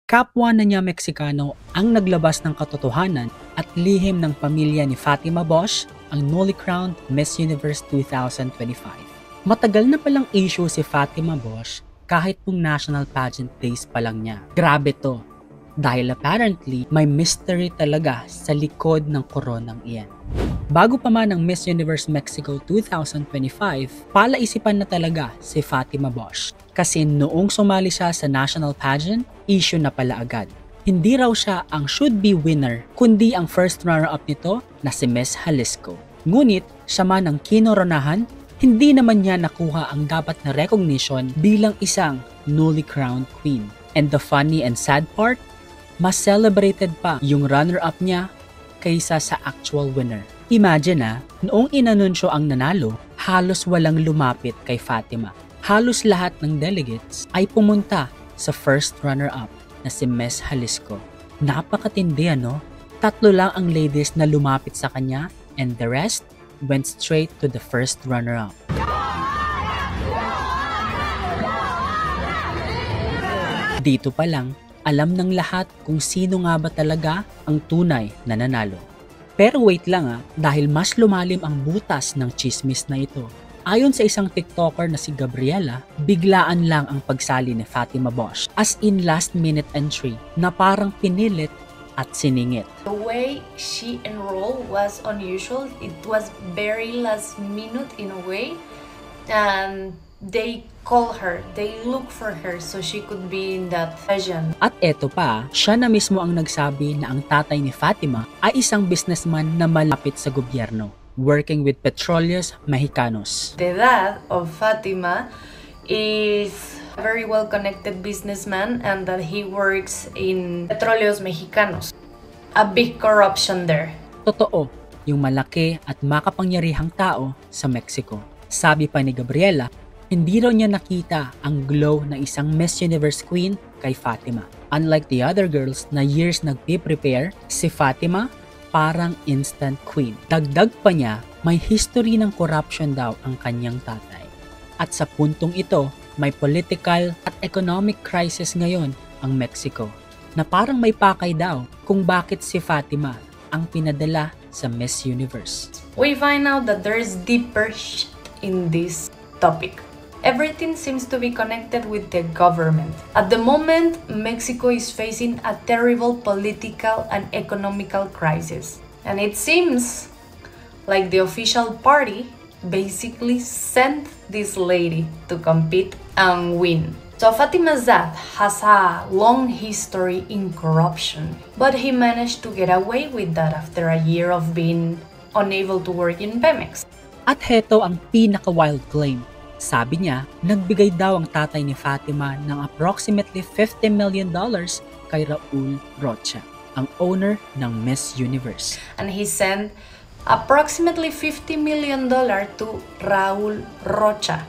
Kapwa na niya Meksikano ang naglabas ng katotohanan at lihim ng pamilya ni Fatima Bosch, ang newly crowned Miss Universe 2025. Matagal na palang issue si Fatima Bosch kahit nung national pageant days pa lang niya. Grabe to, dahil apparently may mystery talaga sa likod ng koronang iyan. Bago pa man ang Miss Universe Mexico 2025, palaisipan na talaga si Fatima Bosch. Kasi noong sumali siya sa national pageant, issue na pala agad. Hindi raw siya ang should-be winner, kundi ang first runner-up nito na si Miss Jalisco. Ngunit siya man ang kinoronahan, hindi naman niya nakuha ang dapat na recognition bilang isang newly crowned queen. And the funny and sad part, mas celebrated pa yung runner-up niya kaysa sa actual winner. Imagine noong inanunsyo ang nanalo, halos walang lumapit kay Fatima. Halos lahat ng delegates ay pumunta sa first runner-up na si Miss Jalisco. Napakatindi Tatlo lang ang ladies na lumapit sa kanya and the rest went straight to the first runner-up. Dito pa lang, alam ng lahat kung sino nga ba talaga ang tunay na nanalo. Pero wait lang dahil mas lumalim ang butas ng chismis na ito. Ayon sa isang TikToker na si Gabriela, biglaan lang ang pagsali ni Fatima Bosch, as in last-minute entry na parang pinilit at siningit. The way she enrolled was unusual. It was very last minute in a way. And they call her, they look for her so she could be in that pageant. At eto pa, siya na mismo ang nagsabi na ang tatay ni Fatima ay isang businessman na malapit sa gobyerno, working with Petróleos Mexicanos. The dad of Fatima is a very well-connected businessman and that he works in Petróleos Mexicanos. A big corruption there. Totoo, yung malaki at makapangyarihang tao sa Mexico. Sabi pa ni Gabriela, hindi raw niya nakita ang glow ng isang Miss Universe Queen kay Fatima. Unlike the other girls na years nagpe-prepare, si Fatima parang instant queen. Dagdag pa niya, may history ng corruption daw ang kanyang tatay. At sa puntong ito, may political at economic crisis ngayon ang Mexico, na parang may pakay daw kung bakit si Fatima ang pinadala sa Miss Universe. We find out that there is deeper shit in this topic. Everything seems to be connected with the government. At the moment, Mexico is facing a terrible political and economical crisis. And it seems like the official party basically sent this lady to compete and win. So Fatima's dad has a long history in corruption, but he managed to get away with that after a year of being unable to work in Pemex. At heto ang pinaka-wild claim. Sabi niya, nagbigay daw ang tatay ni Fatima ng approximately $50 million kay Raul Rocha, ang owner ng Miss Universe. And he sent approximately $50 million to Raul Rocha,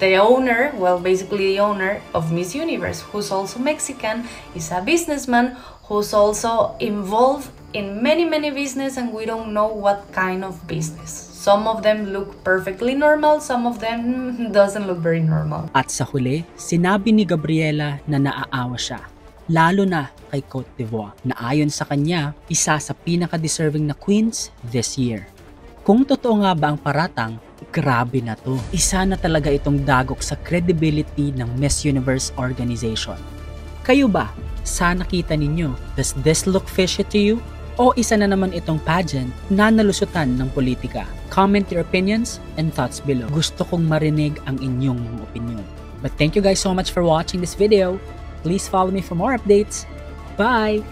the owner, basically the owner of Miss Universe, who's also Mexican, is a businessman who's also involved in many business, and we don't know what kind of business. Some of them look perfectly normal, some of them doesn't look very normal. At sa huli, sinabi ni Gabriela na naaawa siya, lalo na kay Cote d'Ivoire, na ayon sa kanya, isa sa pinaka-deserving na queens this year. Kung totoo nga ba ang paratang, grabe na to. Isa na talaga itong dagok sa credibility ng Miss Universe organization. Kayo ba? Sana kita ninyo. Does this look fishy to you? O isa na naman itong pageant na nalusutan ng politika? Comment your opinions and thoughts below. Gusto kong marinig ang inyong opinion. But thank you guys so much for watching this video. Please follow me for more updates. Bye!